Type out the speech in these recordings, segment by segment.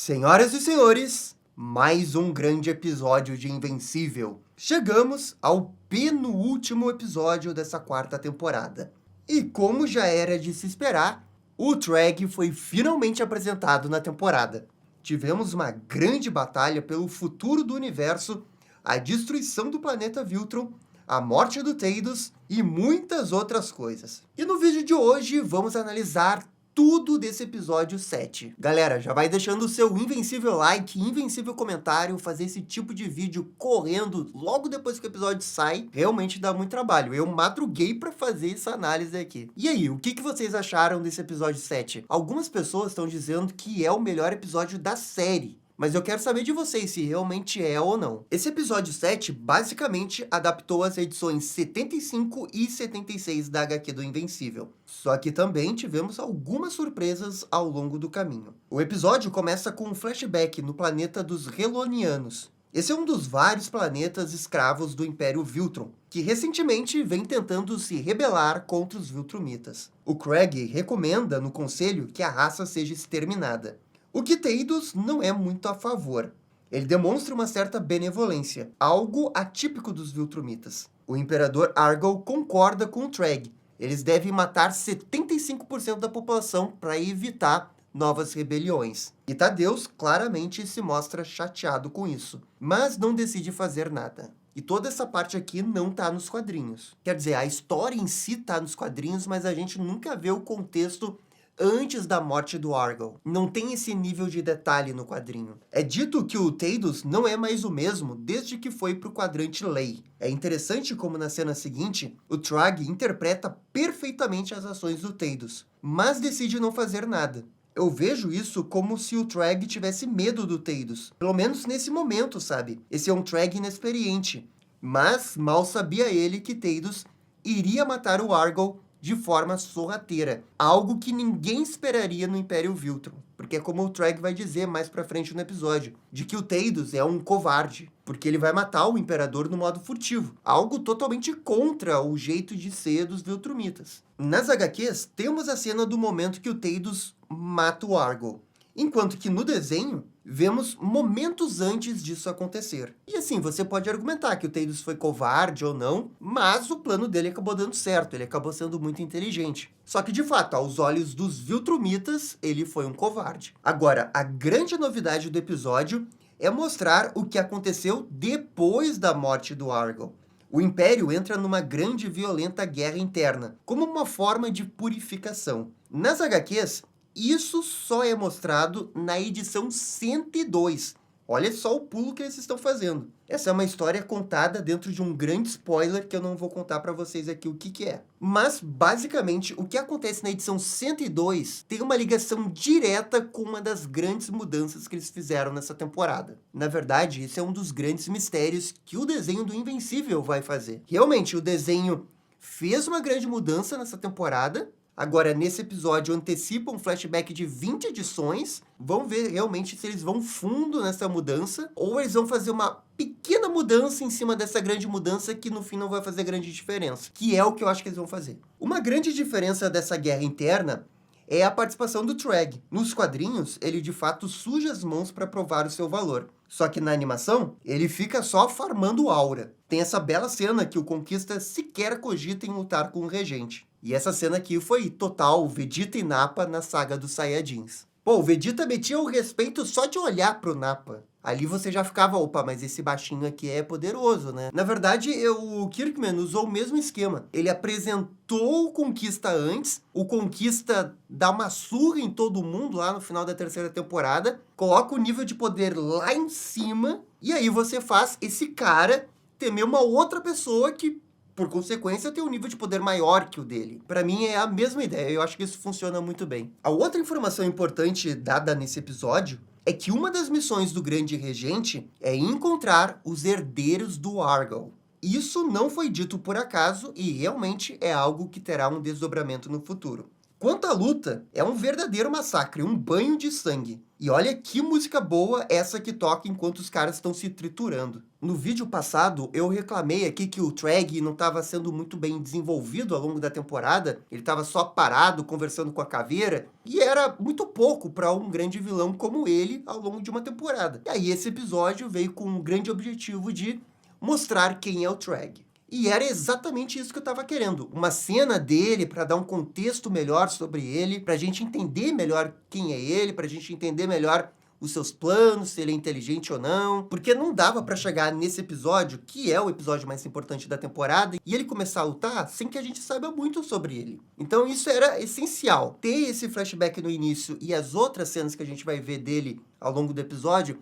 Senhoras e senhores, mais um grande episódio de Invencível. Chegamos ao penúltimo episódio dessa quarta temporada. E como já era de se esperar, o Treg foi finalmente apresentado na temporada. Tivemos uma grande batalha pelo futuro do universo, a destruição do planeta Viltron, a morte do Teidos e muitas outras coisas. E no vídeo de hoje vamos analisar tudo desse episódio 7. Galera, já vai deixando o seu invencível like, invencível comentário, fazer esse tipo de vídeo correndo logo depois que o episódio sai, realmente dá muito trabalho. Eu madruguei pra fazer essa análise aqui. E aí, o que vocês acharam desse episódio 7? Algumas pessoas estão dizendo que é o melhor episódio da série. Mas eu quero saber de vocês se realmente é ou não. Esse episódio 7 basicamente adaptou as edições 75 e 76 da HQ do Invencível. Só que também tivemos algumas surpresas ao longo do caminho. O episódio começa com um flashback no planeta dos Relonianos. Esse é um dos vários planetas escravos do Império Viltron, que recentemente vem tentando se rebelar contra os Viltrumitas. O Craig recomenda no conselho que a raça seja exterminada. O que Teidos não é muito a favor. Ele demonstra uma certa benevolência, algo atípico dos Viltrumitas. O Imperador Argol concorda com o Treg. Eles devem matar 75% da população para evitar novas rebeliões. E Thaddeus claramente se mostra chateado com isso, mas não decide fazer nada. E toda essa parte aqui não tá nos quadrinhos. Quer dizer, a história em si tá nos quadrinhos, mas a gente nunca vê o contexto antes da morte do Argol. Não tem esse nível de detalhe no quadrinho. É dito que o Teidos não é mais o mesmo desde que foi pro quadrante Lei. É interessante como na cena seguinte, o Treg interpreta perfeitamente as ações do Teidos, mas decide não fazer nada. Eu vejo isso como se o Treg tivesse medo do Teidos. Pelo menos nesse momento, sabe? Esse é um Treg inexperiente. Mas mal sabia ele que Teidos iria matar o Argol de forma sorrateira. Algo que ninguém esperaria no Império Viltron. Porque é como o Treg vai dizer mais pra frente no episódio, de que o Teidos é um covarde, porque ele vai matar o Imperador no modo furtivo. Algo totalmente contra o jeito de ser dos Viltrumitas. Nas HQs, temos a cena do momento que o Teidos mata o Argol. Enquanto que no desenho, vemos momentos antes disso acontecer. E assim, você pode argumentar que o Teidos foi covarde ou não, mas o plano dele acabou dando certo, ele acabou sendo muito inteligente. Só que, de fato, aos olhos dos Viltrumitas, ele foi um covarde. Agora, a grande novidade do episódio é mostrar o que aconteceu depois da morte do Argol. O Império entra numa grande e violenta guerra interna, como uma forma de purificação. Nas HQs, isso só é mostrado na edição 102. Olha só o pulo que eles estão fazendo. Essa é uma história contada dentro de um grande spoiler que eu não vou contar para vocês aqui o que é. Mas, basicamente, o que acontece na edição 102 tem uma ligação direta com uma das grandes mudanças que eles fizeram nessa temporada. Na verdade, esse é um dos grandes mistérios que o desenho do Invencível vai fazer. Realmente, o desenho fez uma grande mudança nessa temporada. Agora, nesse episódio, antecipa um flashback de 20 edições. Vamos ver realmente se eles vão fundo nessa mudança ou eles vão fazer uma pequena mudança em cima dessa grande mudança que no fim não vai fazer grande diferença, que é o que eu acho que eles vão fazer. Uma grande diferença dessa guerra interna é a participação do Treg. Nos quadrinhos, ele de fato suja as mãos para provar o seu valor. Só que na animação, ele fica só farmando aura. Tem essa bela cena que o Conquista sequer cogita em lutar com o Regente. E essa cena aqui foi total Vegeta e Nappa na saga dos Saiyajins. Pô, o Vegeta metia o respeito só de olhar pro Nappa. Ali você já ficava, opa, mas esse baixinho aqui é poderoso, né? Na verdade, o Kirkman usou o mesmo esquema. Ele apresentou o Conquista antes, o Conquista dá uma surra em todo mundo lá no final da terceira temporada, coloca o nível de poder lá em cima, e aí você faz esse cara temer uma outra pessoa que, por consequência, tem um nível de poder maior que o dele. Pra mim é a mesma ideia, eu acho que isso funciona muito bem. A outra informação importante dada nesse episódio é que uma das missões do Grande Regente é encontrar os herdeiros do Argol. Isso não foi dito por acaso e realmente é algo que terá um desdobramento no futuro. Quanto à luta, é um verdadeiro massacre, um banho de sangue. E olha que música boa essa que toca enquanto os caras estão se triturando. No vídeo passado, eu reclamei aqui que o Treg não estava sendo muito bem desenvolvido ao longo da temporada. Ele estava só parado, conversando com a caveira. E era muito pouco para um grande vilão como ele ao longo de uma temporada. E aí esse episódio veio com um grande objetivo de mostrar quem é o Treg. E era exatamente isso que eu estava querendo. Uma cena dele para dar um contexto melhor sobre ele, para a gente entender melhor quem é ele, para a gente entender melhor os seus planos, se ele é inteligente ou não. Porque não dava para chegar nesse episódio, que é o episódio mais importante da temporada, e ele começar a lutar sem que a gente saiba muito sobre ele. Então isso era essencial. Ter esse flashback no início e as outras cenas que a gente vai ver dele ao longo do episódio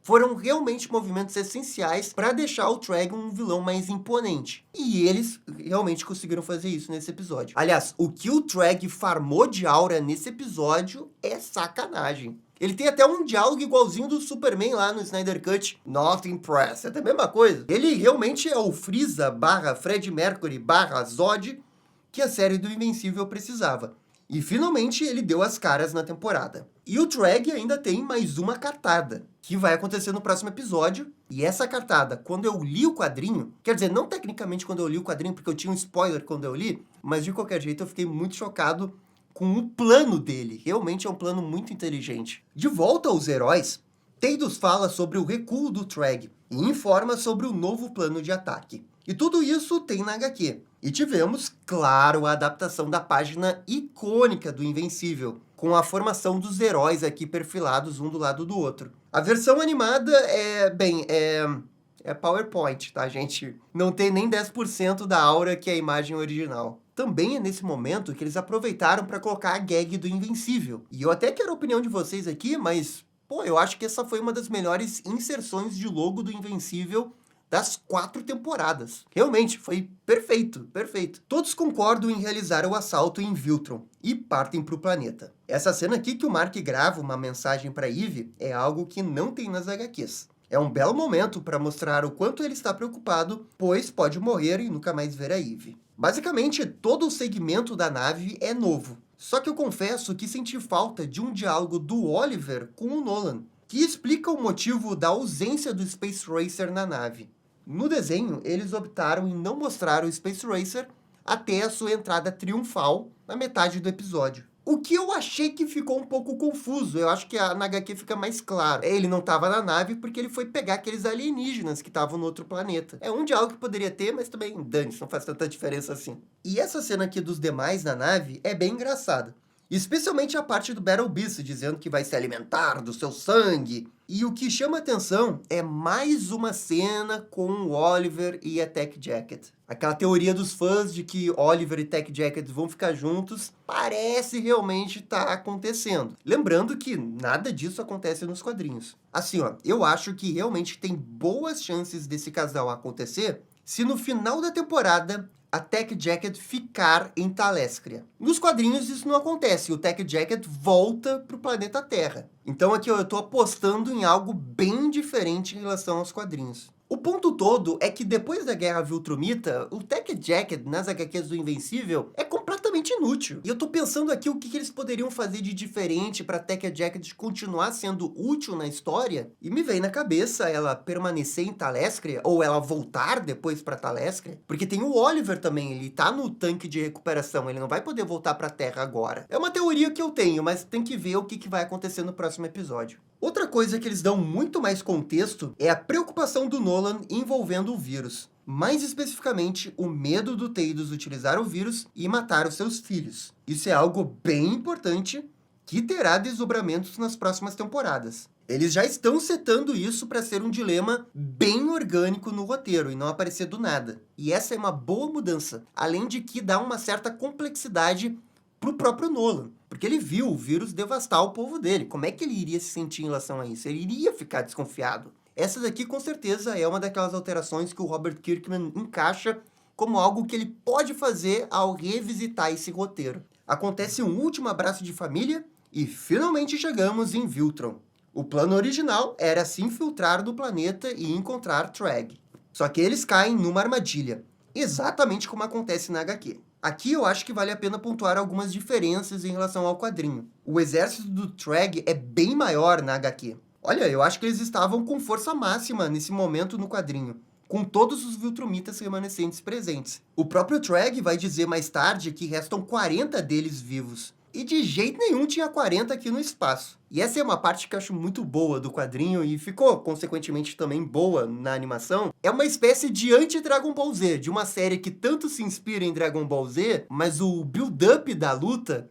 foram realmente movimentos essenciais para deixar o Treg um vilão mais imponente. E eles realmente conseguiram fazer isso nesse episódio. Aliás, o que o Treg farmou de aura nesse episódio é sacanagem. Ele tem até um diálogo igualzinho do Superman lá no Snyder Cut. Not impressed. É a mesma coisa. Ele realmente é o Frieza / Fred Mercury / Zod que a série do Invencível precisava. E finalmente ele deu as caras na temporada. E o Treg ainda tem mais uma cartada, que vai acontecer no próximo episódio. E essa cartada, quando eu li o quadrinho, quer dizer, não tecnicamente quando eu li o quadrinho, porque eu tinha um spoiler quando eu li, mas de qualquer jeito eu fiquei muito chocado com o plano dele. Realmente é um plano muito inteligente. De volta aos heróis, Tados fala sobre o recuo do Treg e informa sobre o novo plano de ataque. E tudo isso tem na HQ. E tivemos, claro, a adaptação da página icônica do Invencível, com a formação dos heróis aqui perfilados um do lado do outro. A versão animada é PowerPoint, tá, gente? Não tem nem 10% da aura que é a imagem original. Também é nesse momento que eles aproveitaram para colocar a gag do Invencível. E eu até quero a opinião de vocês aqui, mas, eu acho que essa foi uma das melhores inserções de logo do Invencível das 4 temporadas. Realmente, foi perfeito, perfeito. Todos concordam em realizar o assalto em Viltron e partem para o planeta. Essa cena aqui que o Mark grava uma mensagem para Eve é algo que não tem nas HQs. É um belo momento para mostrar o quanto ele está preocupado, pois pode morrer e nunca mais ver a Eve. Basicamente, todo o segmento da nave é novo. Só que eu confesso que senti falta de um diálogo do Oliver com o Nolan, que explica o motivo da ausência do Space Racer na nave. No desenho, eles optaram em não mostrar o Space Racer até a sua entrada triunfal na metade do episódio. O que eu achei que ficou um pouco confuso. Eu acho que na HQ fica mais claro. Ele não estava na nave porque ele foi pegar aqueles alienígenas que estavam no outro planeta. É um diálogo que poderia ter, mas também dane-se, não faz tanta diferença assim. E essa cena aqui dos demais na nave é bem engraçada. Especialmente a parte do Battle Beast, dizendo que vai se alimentar do seu sangue. E o que chama atenção é mais uma cena com o Oliver e a Tech Jacket. Aquela teoria dos fãs de que Oliver e Tech Jacket vão ficar juntos parece realmente estar acontecendo. Lembrando que nada disso acontece nos quadrinhos. Assim, eu acho que realmente tem boas chances desse casal acontecer se no final da temporada a Tech Jacket ficar em Talescria. Nos quadrinhos isso não acontece, o Tech Jacket volta para o planeta Terra. Então aqui eu estou apostando em algo bem diferente em relação aos quadrinhos. O ponto todo é que depois da Guerra Viltrumita, o Tech Jacket nas HQs do Invencível é completamente inútil. E eu tô pensando aqui o que eles poderiam fazer de diferente para Tech Jacket continuar sendo útil na história. E me vem na cabeça ela permanecer em Talescria, ou ela voltar depois para Talescria. Porque tem o Oliver também, ele tá no tanque de recuperação, ele não vai poder voltar para a Terra agora. É uma teoria que eu tenho, mas tem que ver o que vai acontecer no próximo episódio. Outra coisa que eles dão muito mais contexto é a preocupação do Nolan envolvendo o vírus. Mais especificamente, o medo do Tados utilizar o vírus e matar os seus filhos. Isso é algo bem importante que terá desdobramentos nas próximas temporadas. Eles já estão setando isso para ser um dilema bem orgânico no roteiro e não aparecer do nada. E essa é uma boa mudança, além de que dá uma certa complexidade para o próprio Nolan, porque ele viu o vírus devastar o povo dele. Como é que ele iria se sentir em relação a isso? Ele iria ficar desconfiado. Essa daqui, com certeza, é uma daquelas alterações que o Robert Kirkman encaixa como algo que ele pode fazer ao revisitar esse roteiro. Acontece um último abraço de família e finalmente chegamos em Viltron. O plano original era se infiltrar no planeta e encontrar Treg. Só que eles caem numa armadilha, exatamente como acontece na HQ. Aqui eu acho que vale a pena pontuar algumas diferenças em relação ao quadrinho. O exército do Trag é bem maior na HQ. Olha, eu acho que eles estavam com força máxima nesse momento no quadrinho, com todos os Viltrumitas remanescentes presentes. O próprio Trag vai dizer mais tarde que restam 40 deles vivos. E de jeito nenhum tinha 40 aqui no espaço. E essa é uma parte que eu acho muito boa do quadrinho e ficou, consequentemente, também boa na animação. É uma espécie de anti-Dragon Ball Z, de uma série que tanto se inspira em Dragon Ball Z, mas o build-up da luta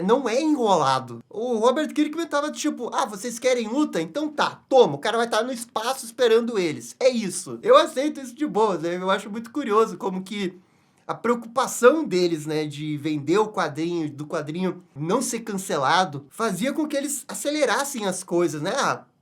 não é enrolado. O Robert Kirkman tava tipo, vocês querem luta? Então tá, toma, o cara vai estar no espaço esperando eles. É isso. Eu aceito isso de boa, né? Eu acho muito curioso como que a preocupação deles, né, de vender o quadrinho, do quadrinho não ser cancelado, fazia com que eles acelerassem as coisas, né?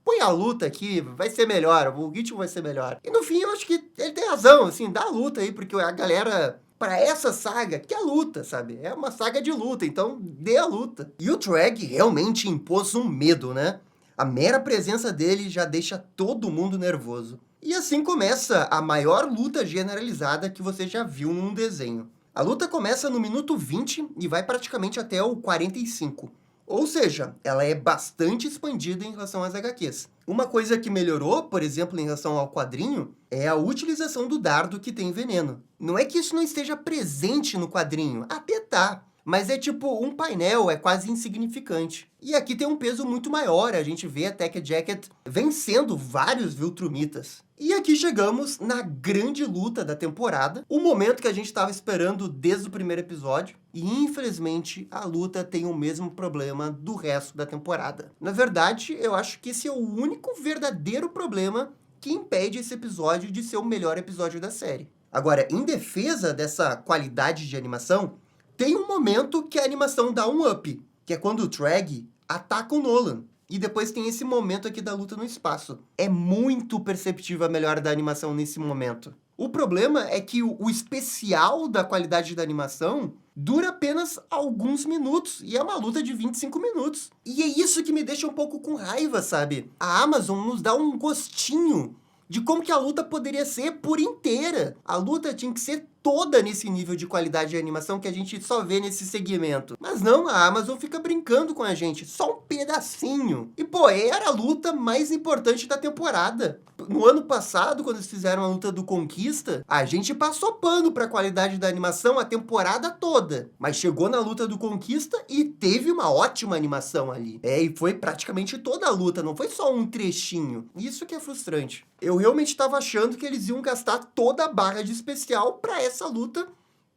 Põe a luta aqui, vai ser melhor, o ritmo vai ser melhor. E no fim, eu acho que ele tem razão, assim, dá a luta aí, porque a galera, pra essa saga, quer luta, sabe? É uma saga de luta, então dê a luta. E o Trag realmente impôs um medo, né? A mera presença dele já deixa todo mundo nervoso. E assim começa a maior luta generalizada que você já viu num desenho. A luta começa no minuto 20 e vai praticamente até o 45. Ou seja, ela é bastante expandida em relação às HQs. Uma coisa que melhorou, por exemplo, em relação ao quadrinho, é a utilização do dardo que tem veneno. Não é que isso não esteja presente no quadrinho, até tá. Mas é tipo um painel, é quase insignificante. E aqui tem um peso muito maior, a gente vê a Tech Jacket vencendo vários Viltrumitas. E aqui chegamos na grande luta da temporada, o momento que a gente estava esperando desde o primeiro episódio. E infelizmente a luta tem o mesmo problema do resto da temporada. Na verdade, eu acho que esse é o único verdadeiro problema que impede esse episódio de ser o melhor episódio da série. Agora, em defesa dessa qualidade de animação, tem um momento que a animação dá um up, que é quando o Trag ataca o Nolan. E depois tem esse momento aqui da luta no espaço. É muito perceptível a melhora da animação nesse momento. O problema é que o especial da qualidade da animação dura apenas alguns minutos, e é uma luta de 25 minutos. E é isso que me deixa um pouco com raiva, sabe? A Amazon nos dá um gostinho de como que a luta poderia ser por inteira. A luta tinha que ser toda nesse nível de qualidade de animação que a gente só vê nesse segmento. Mas não, a Amazon fica brincando com a gente, só um pedacinho. E pô, era a luta mais importante da temporada. No ano passado, quando eles fizeram a luta do Conquista, a gente passou pano pra qualidade da animação a temporada toda. Mas chegou na luta do Conquista e teve uma ótima animação ali. E foi praticamente toda a luta, não foi só um trechinho. Isso que é frustrante. Eu realmente estava achando que eles iam gastar toda a barra de especial pra essa luta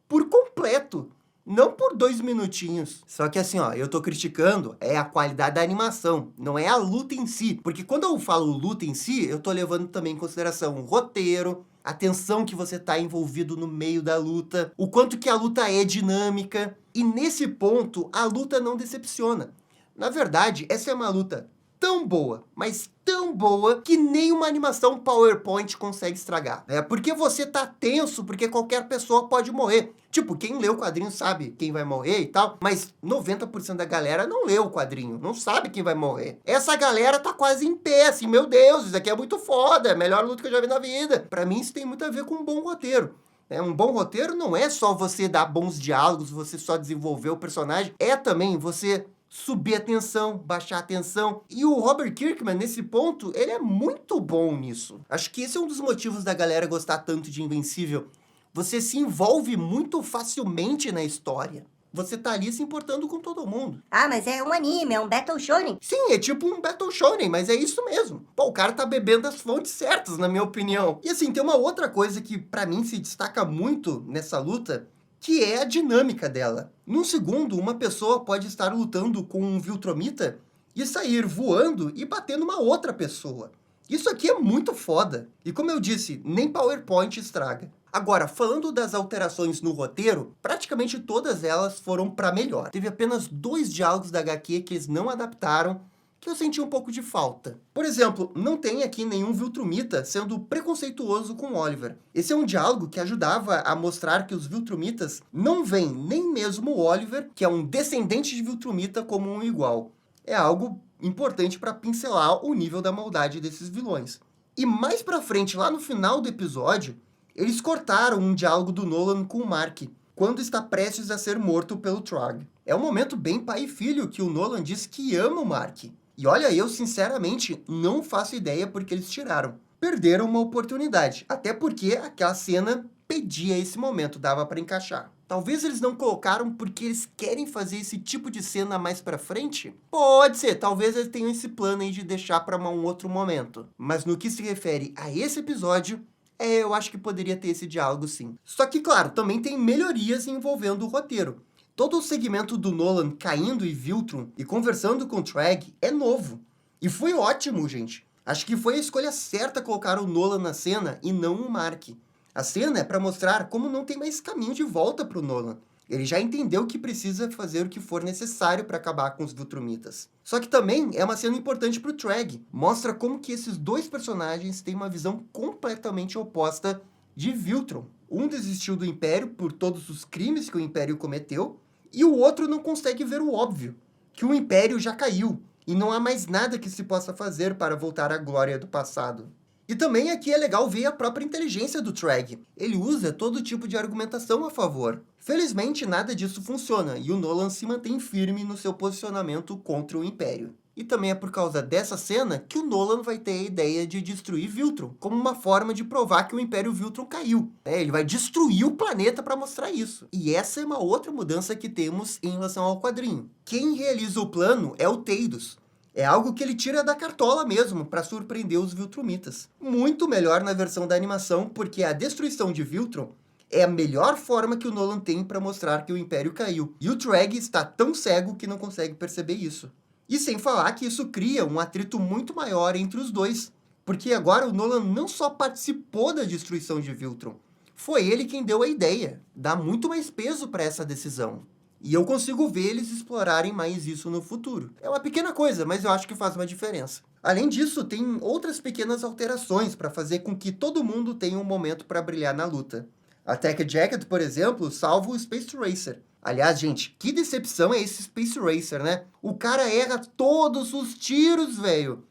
por completo. Não por 2 minutinhos. Só que assim, eu tô criticando a qualidade da animação, não é a luta em si. Porque quando eu falo luta em si, eu tô levando também em consideração o roteiro, a tensão que você tá envolvido no meio da luta, o quanto que a luta é dinâmica. E nesse ponto, a luta não decepciona. Na verdade, essa é uma luta tão boa, mas tão boa, que nem uma animação PowerPoint consegue estragar. Porque você tá tenso, porque qualquer pessoa pode morrer. Tipo, quem lê o quadrinho sabe quem vai morrer e tal, mas 90% da galera não lê o quadrinho, não sabe quem vai morrer. Essa galera tá quase em pé, assim, meu Deus, isso aqui é muito foda, é a melhor luta que eu já vi na vida. Pra mim, isso tem muito a ver com um bom roteiro. Um bom roteiro não é só você dar bons diálogos, você só desenvolver o personagem, é também você subir a tensão, baixar a tensão. E o Robert Kirkman, nesse ponto, ele é muito bom nisso. Acho que esse é um dos motivos da galera gostar tanto de Invencível. Você se envolve muito facilmente na história. Você tá ali se importando com todo mundo. Mas é um anime, é um Battle Shonen. Sim, é tipo um Battle Shonen, mas é isso mesmo. Pô, o cara tá bebendo das fontes certas, na minha opinião. E assim, tem uma outra coisa que pra mim se destaca muito nessa luta, que é a dinâmica dela. Num segundo, uma pessoa pode estar lutando com um Viltrumita e sair voando e batendo uma outra pessoa. Isso aqui é muito foda. E como eu disse, nem PowerPoint estraga. Agora, falando das alterações no roteiro, praticamente todas elas foram pra melhor. Teve apenas 2 diálogos da HQ que eles não adaptaram, que eu senti um pouco de falta. Por exemplo, não tem aqui nenhum Viltrumita sendo preconceituoso com Oliver. Esse é um diálogo que ajudava a mostrar que os Viltrumitas não veem nem mesmo o Oliver, que é um descendente de Viltrumita, como um igual. É algo importante para pincelar o nível da maldade desses vilões. E mais pra frente, lá no final do episódio, eles cortaram um diálogo do Nolan com o Mark. quando está prestes a ser morto pelo Trog. É um momento bem pai e filho que o Nolan diz que ama o Mark. E olha, eu sinceramente não faço ideia porque eles tiraram. Perderam uma oportunidade, até porque aquela cena pedia esse momento, dava para encaixar. Talvez eles não colocaram porque eles querem fazer esse tipo de cena mais pra frente? Pode ser, talvez eles tenham esse plano aí de deixar para um outro momento. Mas no que se refere a esse episódio, eu acho que poderia ter esse diálogo sim. Só que, claro, também tem melhorias envolvendo o roteiro. Todo o segmento do Nolan caindo em Viltrum e conversando com o Treg é novo. E foi ótimo, gente. Acho que foi a escolha certa colocar o Nolan na cena e não o Mark. A cena é para mostrar como não tem mais caminho de volta para o Nolan. Ele já entendeu que precisa fazer o que for necessário para acabar com os Viltrumitas. Só que também é uma cena importante para o Treg. Mostra como que esses dois personagens têm uma visão completamente oposta de Viltrum. Um desistiu do Império por todos os crimes que o Império cometeu, e o outro não consegue ver o óbvio, que o Império já caiu, e não há mais nada que se possa fazer para voltar à glória do passado. E também aqui é legal ver a própria inteligência do Treg. Ele usa todo tipo de argumentação a favor. Felizmente, nada disso funciona, e o Nolan se mantém firme no seu posicionamento contra o Império. E também é por causa dessa cena que o Nolan vai ter a ideia de destruir Viltrum, como uma forma de provar que o Império Viltrum caiu. Ele vai destruir o planeta para mostrar isso. E essa é uma outra mudança que temos em relação ao quadrinho. Quem realiza o plano é o Teidos. É algo que ele tira da cartola mesmo, para surpreender os Viltrumitas. Muito melhor na versão da animação, porque a destruição de Viltrum é a melhor forma que o Nolan tem para mostrar que o Império caiu. E o Treg está tão cego que não consegue perceber isso. E sem falar que isso cria um atrito muito maior entre os dois. Porque agora o Nolan não só participou da destruição de Viltrum, foi ele quem deu a ideia. Dá muito mais peso para essa decisão. E eu consigo ver eles explorarem mais isso no futuro. É uma pequena coisa, mas eu acho que faz uma diferença. Além disso, tem outras pequenas alterações para fazer com que todo mundo tenha um momento para brilhar na luta. A Tech Jacket, por exemplo, salva o Space Racer. Aliás, gente, que decepção é esse Space Racer, né? O cara erra todos os tiros, velho.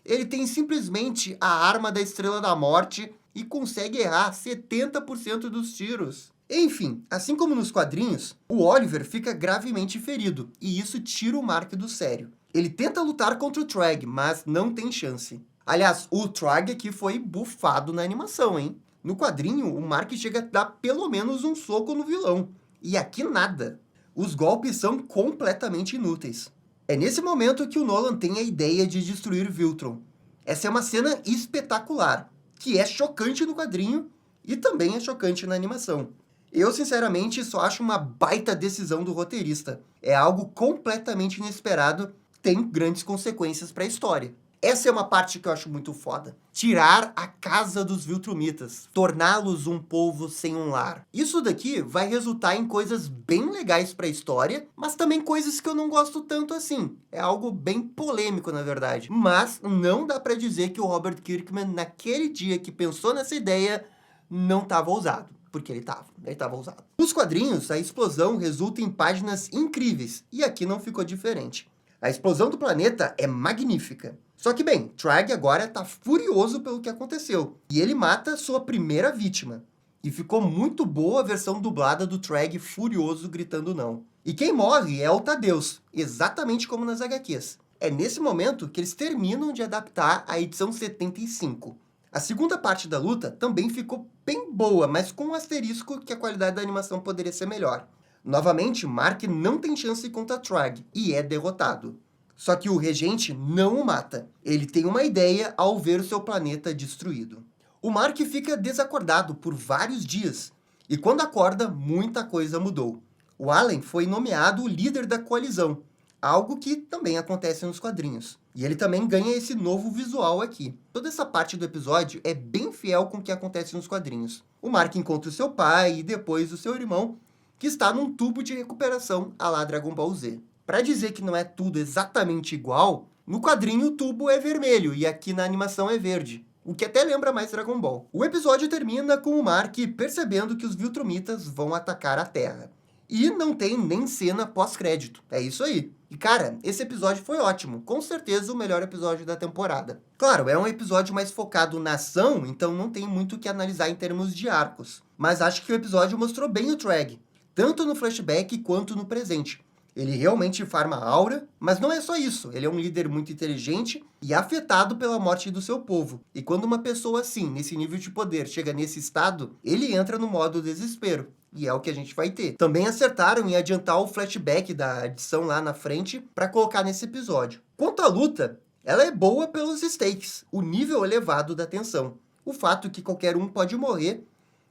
Ele tem simplesmente a arma da Estrela da Morte e consegue errar 70% dos tiros. Enfim, assim como nos quadrinhos, o Oliver fica gravemente ferido, e isso tira o Mark do sério. Ele tenta lutar contra o Treg, mas não tem chance. Aliás, o Treg aqui foi bufado na animação, hein? No quadrinho, o Mark chega a dar pelo menos um soco no vilão. E aqui nada. Os golpes são completamente inúteis. É nesse momento que o Nolan tem a ideia de destruir Viltrum. Essa é uma cena espetacular, que é chocante no quadrinho e também é chocante na animação. Eu, sinceramente, só acho uma baita decisão do roteirista. É algo completamente inesperado, tem grandes consequências para a história. Essa é uma parte que eu acho muito foda. Tirar a casa dos Viltrumitas, torná-los um povo sem um lar. Isso daqui vai resultar em coisas bem legais para a história, mas também coisas que eu não gosto tanto assim. É algo bem polêmico, na verdade. Mas não dá para dizer que o Robert Kirkman, naquele dia que pensou nessa ideia, não estava ousado. Porque ele estava ousado. Nos quadrinhos, a explosão resulta em páginas incríveis, e aqui não ficou diferente. A explosão do planeta é magnífica. Só que, bem, Treg agora está furioso pelo que aconteceu, e ele mata sua primeira vítima. E ficou muito boa a versão dublada do Treg furioso gritando não. E quem morre é o Tadeus, exatamente como nas HQs. É nesse momento que eles terminam de adaptar a edição 75. A segunda parte da luta também ficou bem boa, mas com um asterisco que a qualidade da animação poderia ser melhor. Novamente, Mark não tem chance contra Treg e é derrotado. Só que o Regente não o mata. Ele tem uma ideia ao ver o seu planeta destruído. O Mark fica desacordado por vários dias, e quando acorda, muita coisa mudou. O Allen foi nomeado o líder da coalizão, algo que também acontece nos quadrinhos. E ele também ganha esse novo visual aqui. Toda essa parte do episódio é bem fiel com o que acontece nos quadrinhos. O Mark encontra o seu pai e depois o seu irmão, que está num tubo de recuperação à la Dragon Ball Z. Para dizer que não é tudo exatamente igual, no quadrinho o tubo é vermelho e aqui na animação é verde, o que até lembra mais Dragon Ball. O episódio termina com o Mark percebendo que os Viltrumitas vão atacar a Terra. E não tem nem cena pós-crédito. É isso aí. E cara, esse episódio foi ótimo. Com certeza o melhor episódio da temporada. Claro, é um episódio mais focado na ação, então não tem muito o que analisar em termos de arcos. Mas acho que o episódio mostrou bem o Treg. tanto no flashback quanto no presente. Ele realmente farma aura, mas não é só isso. Ele é um líder muito inteligente e afetado pela morte do seu povo. E quando uma pessoa assim, nesse nível de poder, chega nesse estado, ele entra no modo desespero. E é o que a gente vai ter. Também acertaram em adiantar o flashback da edição lá na frente para colocar nesse episódio. Quanto à luta, ela é boa pelos stakes, o nível elevado da tensão, o fato que qualquer um pode morrer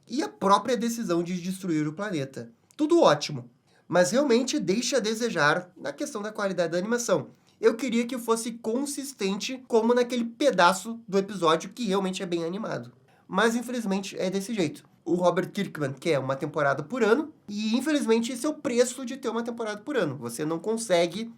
e a própria decisão de destruir o planeta. Tudo ótimo. Mas realmente deixa a desejar na questão da qualidade da animação. Eu queria que fosse consistente como naquele pedaço do episódio que realmente é bem animado. Mas infelizmente é desse jeito. O Robert Kirkman quer uma temporada por ano e infelizmente esse é o preço de ter uma temporada por ano. Você não consegue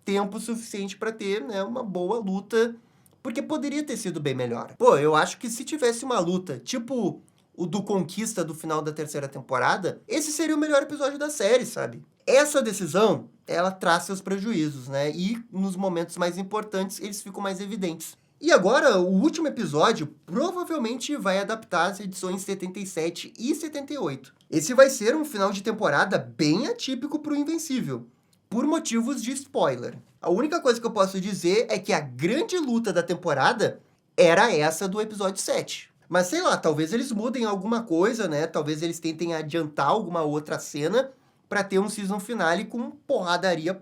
tempo suficiente para ter, né, uma boa luta, porque poderia ter sido bem melhor. Pô, eu acho que se tivesse uma luta tipo o do Conquista do final da terceira temporada, esse seria o melhor episódio da série, sabe? Essa decisão, ela traz seus prejuízos, né? E nos momentos mais importantes, eles ficam mais evidentes. E agora, o último episódio provavelmente vai adaptar as edições 77 e 78. Esse vai ser um final de temporada bem atípico pro Invencível, por motivos de spoiler. A única coisa que eu posso dizer é que a grande luta da temporada era essa do episódio 7. Mas sei lá, talvez eles mudem alguma coisa, né? Talvez eles tentem adiantar alguma outra cena para ter um season finale com porradaria.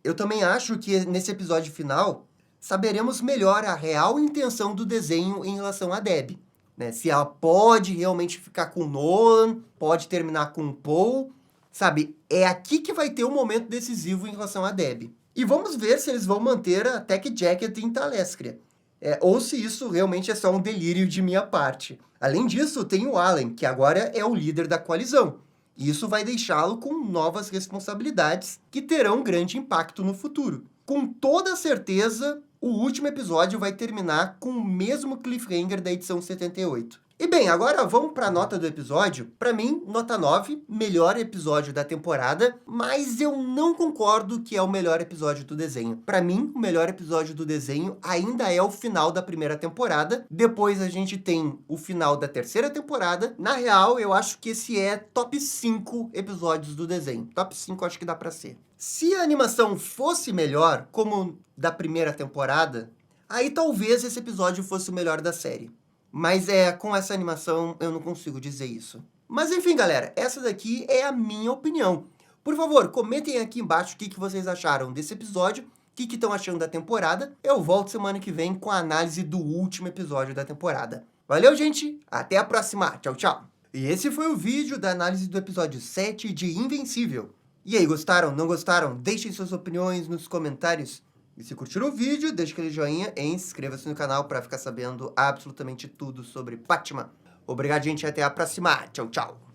Eu também acho que nesse episódio final saberemos melhor a real intenção do desenho em relação a Debbie, né? Se ela pode realmente ficar com o Nolan, pode terminar com o Paul, sabe? É aqui que vai ter um momento decisivo em relação a Debbie. E vamos ver se eles vão manter a Tech Jacket em Talescria. Ou se isso realmente é só um delírio de minha parte. Além disso, tem o Allen, que agora é o líder da coalizão. E isso vai deixá-lo com novas responsabilidades que terão grande impacto no futuro. Com toda certeza, o último episódio vai terminar com o mesmo cliffhanger da edição 78. E bem, agora vamos para a nota do episódio. Para mim, nota 9, melhor episódio da temporada, mas eu não concordo que é o melhor episódio do desenho. Para mim, o melhor episódio do desenho ainda é o final da primeira temporada. Depois a gente tem o final da terceira temporada. Na real, eu acho que esse é top 5 episódios do desenho. Top 5 acho que dá para ser. Se a animação fosse melhor, como da primeira temporada, aí talvez esse episódio fosse o melhor da série. Mas com essa animação eu não consigo dizer isso. Mas enfim, galera, essa daqui é a minha opinião. Por favor, comentem aqui embaixo o que vocês acharam desse episódio, o que estão achando da temporada. Eu volto semana que vem com a análise do último episódio da temporada. Valeu, gente! Até a próxima! Tchau, tchau! E esse foi o vídeo da análise do episódio 7 de Invencível. E aí, gostaram? Não gostaram? Deixem suas opiniões nos comentários. E se curtiram o vídeo, deixa aquele joinha e inscreva-se no canal para ficar sabendo absolutamente tudo sobre Batman. Obrigado, gente. Até a próxima. Tchau, tchau.